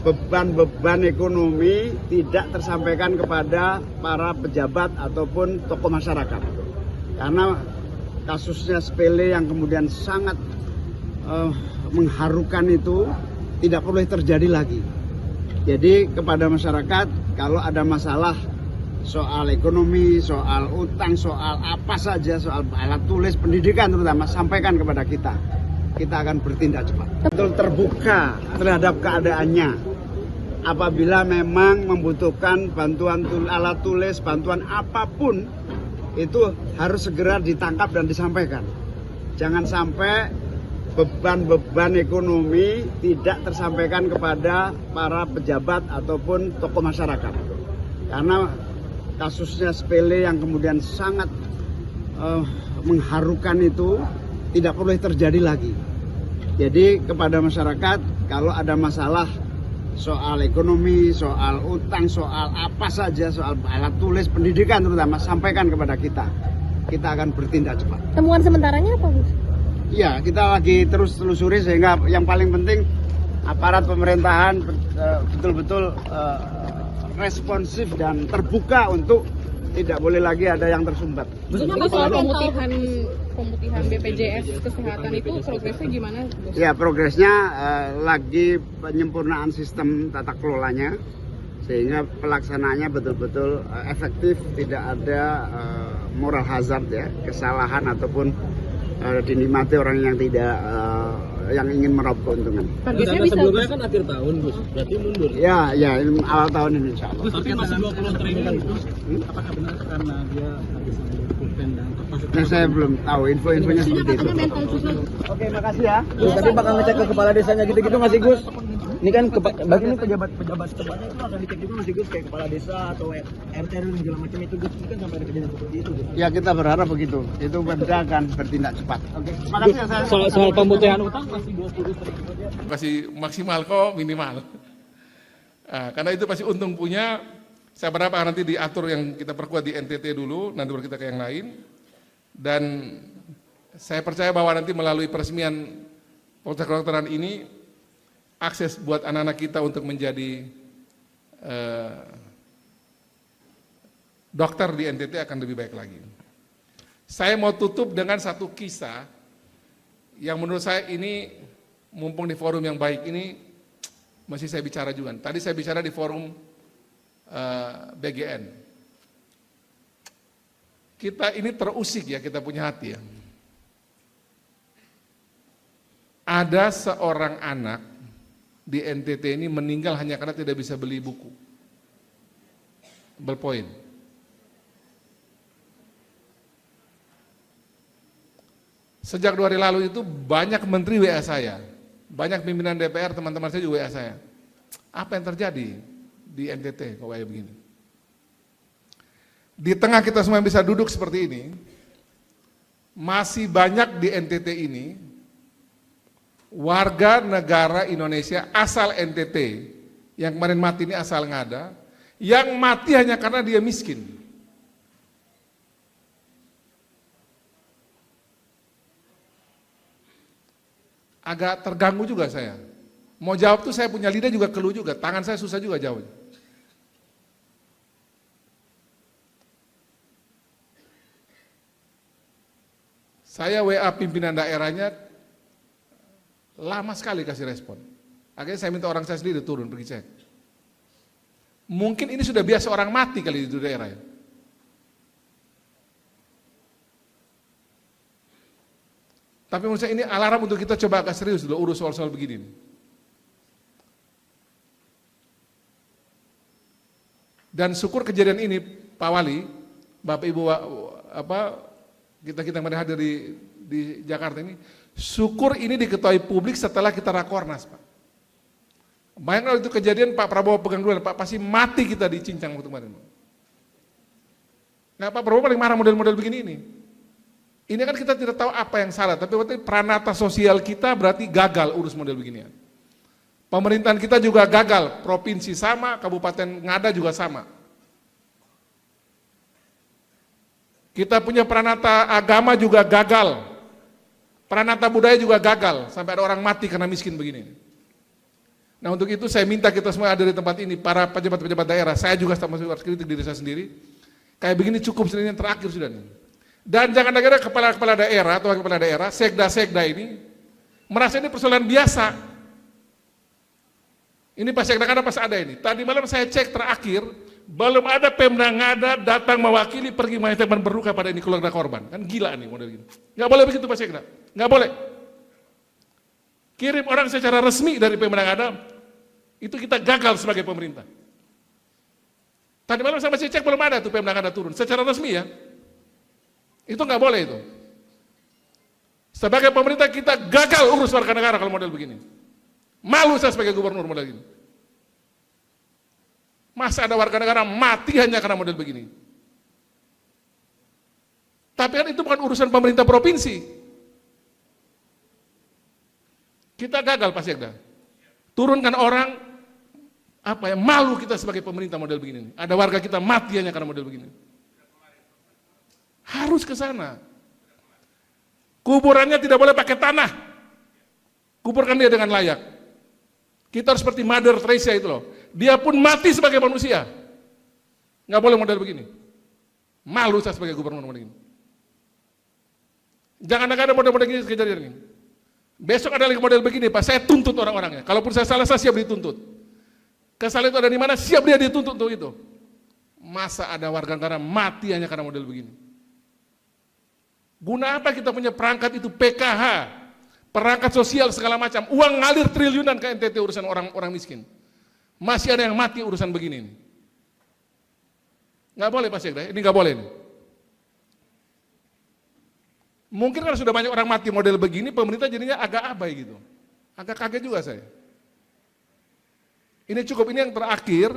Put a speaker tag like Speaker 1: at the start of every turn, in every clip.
Speaker 1: beban-beban ekonomi tidak tersampaikan kepada para pejabat ataupun tokoh masyarakat. Karena kasusnya sepele yang kemudian sangat mengharukan itu tidak boleh terjadi lagi. Jadi kepada masyarakat, kalau ada masalah soal ekonomi, soal utang, soal apa saja, soal alat tulis, pendidikan terutama, sampaikan kepada kita. Kita akan bertindak cepat. Betul terbuka terhadap keadaannya. Apabila memang membutuhkan bantuan alat tulis, bantuan apapun, itu harus segera ditangkap dan disampaikan. Jangan sampai beban-beban ekonomi tidak tersampaikan kepada para pejabat ataupun tokoh masyarakat. Karena kasusnya sepele yang kemudian sangat mengharukan itu tidak boleh terjadi lagi. Jadi kepada masyarakat, kalau ada masalah soal ekonomi, soal utang, soal apa saja, soal alat tulis, pendidikan terutama, sampaikan kepada kita. Kita akan bertindak cepat.
Speaker 2: Temuan sementaranya apa, Gus?
Speaker 1: Iya, kita lagi terus telusuri sehingga yang paling penting aparat pemerintahan betul-betul responsif dan terbuka untuk tidak boleh lagi ada yang tersumbat.
Speaker 3: Soal pemutihan BPJS Kesehatan itu progresnya gimana, Gus?
Speaker 1: Ya, progresnya lagi penyempurnaan sistem tata kelolanya sehingga pelaksanaannya betul-betul efektif, tidak ada moral hazard ya, kesalahan ataupun dinikmati orang yang tidak yang ingin meraup keuntungan.
Speaker 3: Targetnya bisa
Speaker 4: sebelumnya kan akhir tahun, Gus. Berarti mundur.
Speaker 1: Ya, awal tahun ini insya Allah.
Speaker 4: Tapi masih 20 triliun, Gus. Apakah benar karena dia habis pulpen dan kapasitas?
Speaker 1: Nah, saya belum tahu infonya seperti itu. Oke, makasih ya.
Speaker 4: Tapi bakal ngecek ke kepala desanya gitu-gitu masih, Gus. Ini kan bagi ini pejabat setempat itu akan dicek juga masih, Gus, kayak kepala desa atau RT dan segala macam itu, Gus. Ini kan sampai ada kejadian seperti itu, Gus.
Speaker 1: Ya, kita berharap begitu. Itu Pemda akan bertindak cepat. Oke. Makasih ya, saya.
Speaker 4: Soal pemutihan utang masih 20 triliun aja.
Speaker 5: Masih maksimal kok, minimal. Karena itu pasti untung punya. Saya berharap nanti diatur yang kita perkuat di NTT dulu, nanti baru kita ke yang lain. Dan saya percaya bahwa nanti melalui peresmian Poltek Kedokteran ini, akses buat anak-anak kita untuk menjadi dokter di NTT akan lebih baik lagi. Saya mau tutup dengan satu kisah yang menurut saya ini, mumpung di forum yang baik ini, masih saya bicara juga. Tadi saya bicara di forum BGN. Kita ini terusik ya, kita punya hati ya. Ada seorang anak di NTT ini meninggal hanya karena tidak bisa beli buku. Ballpoint. Sejak 2 hari lalu itu banyak menteri WA saya, banyak pimpinan DPR, teman-teman saya juga WA saya. Apa yang terjadi di NTT kok kayak begini? Di tengah kita semua bisa duduk seperti ini, masih banyak di NTT ini warga negara Indonesia asal NTT, yang kemarin mati ini asal ngada, yang mati hanya karena dia miskin. Agak terganggu juga saya. Mau jawab tuh saya punya lidah juga keluh juga, tangan saya susah juga jawab. Saya WA pimpinan daerahnya, lama sekali kasih respon. Akhirnya saya minta orang saya sendiri turun pergi cek. Mungkin ini sudah biasa orang mati kali di daerah ya. Tapi menurut saya ini alarm untuk kita coba agak serius dulu urus soal-soal begini. Dan syukur kejadian ini Pak Wali, Bapak Ibu kita kemarin hadir di Jakarta ini, syukur ini diketahui publik setelah kita rakornas, Pak. Bayangkan itu kejadian Pak Prabowo pegang duluan, Pak pasti mati kita dicincang waktu kemarin. Nah, Pak Prabowo paling marah model-model begini ini. Ini kan kita tidak tahu apa yang salah, tapi berarti peranata sosial kita berarti gagal urus model beginian. Pemerintahan kita juga gagal, provinsi sama, Kabupaten Ngada juga sama. Kita punya peranata agama juga gagal, peranata budaya juga gagal, sampai ada orang mati karena miskin begini. Nah untuk itu saya minta kita semua ada di tempat ini, para pejabat-pejabat daerah, saya juga masih harus kritik diri saya sendiri. Kayak begini cukup sudah, ini yang terakhir sudah nih. Dan jangan kira kepala-kepala daerah atau kepala daerah, sekda-sekda ini merasa ini persoalan biasa. Ini pas sekda kan pas ada ini. Tadi malam saya cek terakhir, belum ada Pemda Ngada datang mewakili pergi menyampaikan berduka pada ini keluarga korban. Kan gila nih model gini. Nggak boleh begitu Pak Sekda, nggak boleh. Kirim orang secara resmi dari Pemda Ngada, itu kita gagal sebagai pemerintah. Tadi malam saya masih cek belum ada tuh Pemda Ngada turun secara resmi ya. Itu nggak boleh itu. Sebagai pemerintah kita gagal urus warga negara kalau model begini. Malu saya sebagai gubernur model gini. Masa ada warga negara mati hanya karena model begini. Tapi kan itu bukan urusan pemerintah provinsi. Kita gagal Pak Sekda. Turunkan orang, malu kita sebagai pemerintah model begini. Ada warga kita mati hanya karena model begini. Harus ke sana. Kuburannya tidak boleh pakai tanah. Kuburkan dia dengan layak. Kita harus seperti Mother Teresa itu loh. Dia pun mati sebagai manusia. Nggak boleh model begini. Malu saya sebagai gubernur model ini. Jangan ada model-model gini kejadian ini. Besok ada lagi model begini Pak, saya tuntut orang-orangnya. Kalaupun saya salah, saya siap dituntut. Kesalahan itu ada di mana, siap dia dituntut untuk itu. Masa ada warga negara mati hanya karena model begini. Guna apa kita punya perangkat itu PKH, perangkat sosial segala macam, uang ngalir triliunan ke NTT urusan orang miskin. Masih ada yang mati urusan begini. Nggak boleh Pak Sekda, ini nggak boleh. Mungkin karena sudah banyak orang mati model begini, pemerintah jadinya agak abai gitu. Agak kaget juga saya. Ini cukup, ini yang terakhir,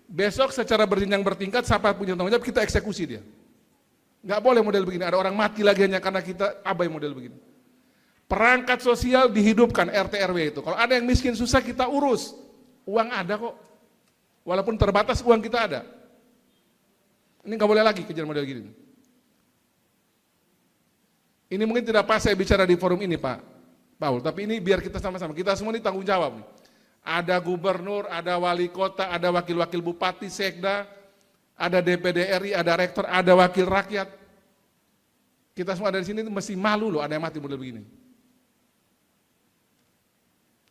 Speaker 5: besok secara berjenjang bertingkat, siapa punya tanggung jawab, kita eksekusi dia. Nggak boleh model begini, ada orang mati lagi hanya karena kita abai model begini. Perangkat sosial dihidupkan, RT RW itu. Kalau ada yang miskin susah kita urus. Uang ada kok. Walaupun terbatas uang kita ada. Ini nggak boleh lagi kejadian model gini. Ini mungkin tidak pas saya bicara di forum ini Pak Paul, tapi ini biar kita sama-sama, kita semua ini tanggung jawab. Ada gubernur, ada wali kota, ada wakil-wakil bupati, sekda, ada DPD RI, ada rektor, ada wakil rakyat. Kita semua ada di sini mesti malu loh ada yang mati model begini.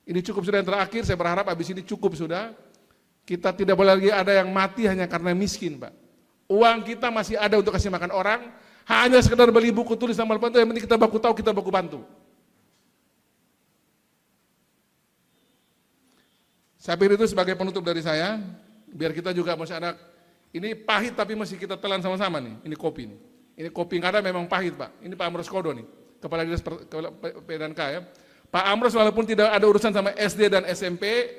Speaker 5: Ini cukup sudah yang terakhir, saya berharap habis ini cukup sudah. Kita tidak boleh lagi ada yang mati hanya karena miskin Pak. Uang kita masih ada untuk kasih makan orang, hanya sekedar beli buku tulis sama bantu, yang penting kita baku tahu, kita baku bantu. Saya pikir itu sebagai penutup dari saya, biar kita juga masih ada, ini pahit tapi masih kita telan sama-sama nih, ini kopi nih. Ini kopi Ngada memang pahit Pak, ini Pak Amros Kodo nih, Kepala Dinas P&K ya. Pak Amros walaupun tidak ada urusan sama SD dan SMP,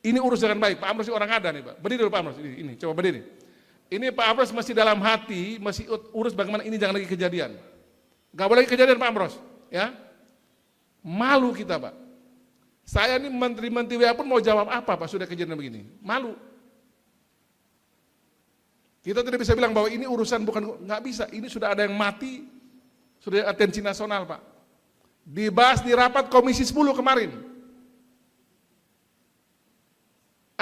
Speaker 5: ini urus dengan baik, Pak Amros orang Ngada nih Pak, berdiri dulu Pak Amros, ini coba berdiri. Ini Pak Amros masih dalam hati, masih urus bagaimana ini jangan lagi kejadian. Gak boleh lagi kejadian Pak Amros, ya. Malu kita Pak. Saya ini menteri-menteri WA pun mau jawab apa Pak sudah kejadian begini. Malu. Kita tidak bisa bilang bahwa ini urusan bukan, nggak bisa. Ini sudah ada yang mati, sudah atensi nasional Pak. Dibahas di rapat Komisi 10 kemarin.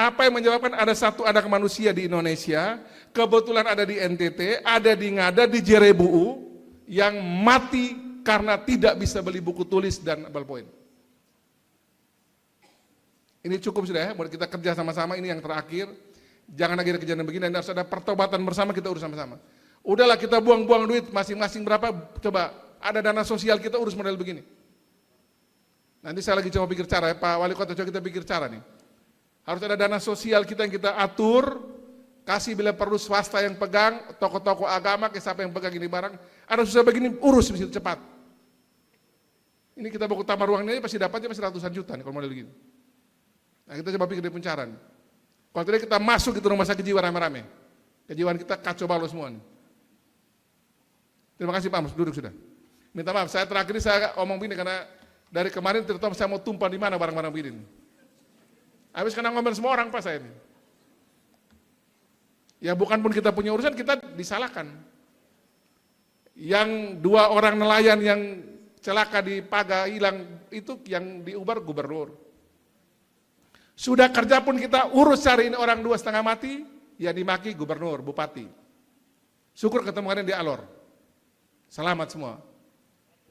Speaker 5: Apa yang menyebabkan ada satu anak manusia di Indonesia, kebetulan ada di NTT, ada di Ngada, di Jerebuu, yang mati karena tidak bisa beli buku tulis dan ballpoint. Ini cukup sudah ya, buat kita kerja sama-sama, ini yang terakhir. Jangan lagi ada kejadian begini, dan harus ada pertobatan bersama, kita urus sama-sama. Udahlah kita buang-buang duit, masing-masing berapa, coba ada dana sosial kita urus model begini. Nanti saya lagi coba pikir cara ya, Pak Wali Kota, coba kita pikir cara nih. Harus ada dana sosial kita yang kita atur, kasih bila perlu swasta yang pegang, toko-toko agama, siapa yang pegang ini barang, ada susah begini, urus bisa cepat. Ini kita buku tambah ruangnya pasti dapatnya pasti ratusan juta nih kalau model begini. Nah kita coba pikir di pencaran. Kalau tidak kita masuk ke rumah sakit jiwa rame-rame, kejiwaan kita kacau balau semua nih. Terima kasih Pak Amos, duduk sudah. Minta maaf, saya terakhir ini saya omong begini karena dari kemarin terutama saya mau tumpah di mana barang-barang begini. Habis kena ngomel semua orang Pak saya ini. Ya bukan pun kita punya urusan, kita disalahkan. Yang 2 orang nelayan yang celaka di Paga hilang, itu yang diubar gubernur. Sudah kerja pun kita urus cari ini orang 2,5 mati, ya dimaki gubernur, bupati. Syukur ketemu kalian di Alor. Selamat semua.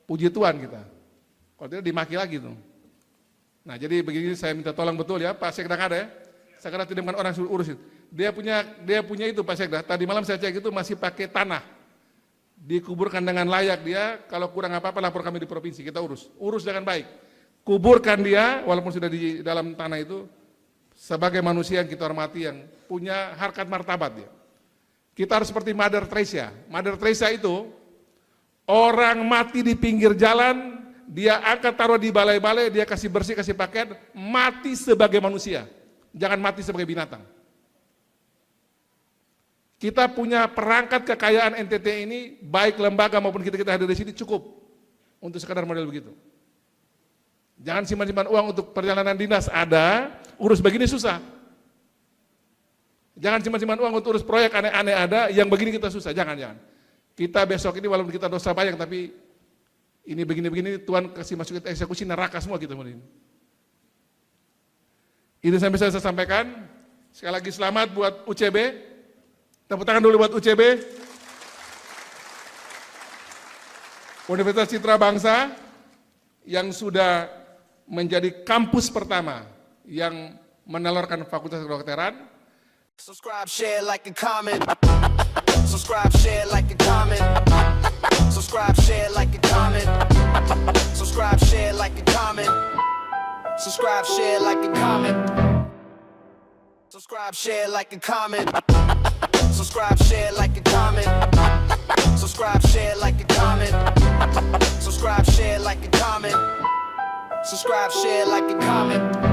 Speaker 5: Puji Tuhan kita. Kalau tidak dimaki lagi tuh. Nah jadi begini saya minta tolong betul ya Pak Sekda ada ya. Saya kira tidak orang suruh urusin. Dia punya itu Pak Sekda. Tadi malam saya cek itu masih pakai tanah. Dikuburkan dengan layak dia. Kalau kurang apa-apa lapor kami di provinsi kita urus. Urus dengan baik. Kuburkan dia walaupun sudah di dalam tanah itu. Sebagai manusia yang kita hormati yang punya harkat martabat dia. Kita harus seperti Mother Teresa. Mother Teresa itu orang mati di pinggir jalan, dia angkat taruh di balai-balai, dia kasih bersih, kasih pakaian, mati sebagai manusia. Jangan mati sebagai binatang. Kita punya perangkat kekayaan NTT ini, baik lembaga maupun kita hadir di sini cukup untuk sekadar model begitu. Jangan simpan-simpan uang untuk perjalanan dinas ada, urus begini susah. Jangan simpan-simpan uang untuk urus proyek aneh-aneh ada, yang begini kita susah, jangan. Kita besok ini walaupun kita dosa banyak, tapi ini begini-begini Tuhan kasih masuk ke eksekusi neraka semua kita ini. Itu sampai saya sampaikan. Sekali lagi selamat buat UCB. Tepuk tangan dulu buat UCB. Universitas Citra Bangsa yang sudah menjadi kampus pertama yang menelurkan fakultas kedokteran.
Speaker 2: Subscribe, share, like, and comment. Subscribe, share, like, and comment. Subscribe, share, like, and comment. Subscribe, share, like, and comment. Subscribe, share, like, and comment. Subscribe, share, like, and comment. Subscribe, share, like, and comment. Subscribe, share, like, and comment. Subscribe, share, like, and comment. Subscribe, share, like, and comment.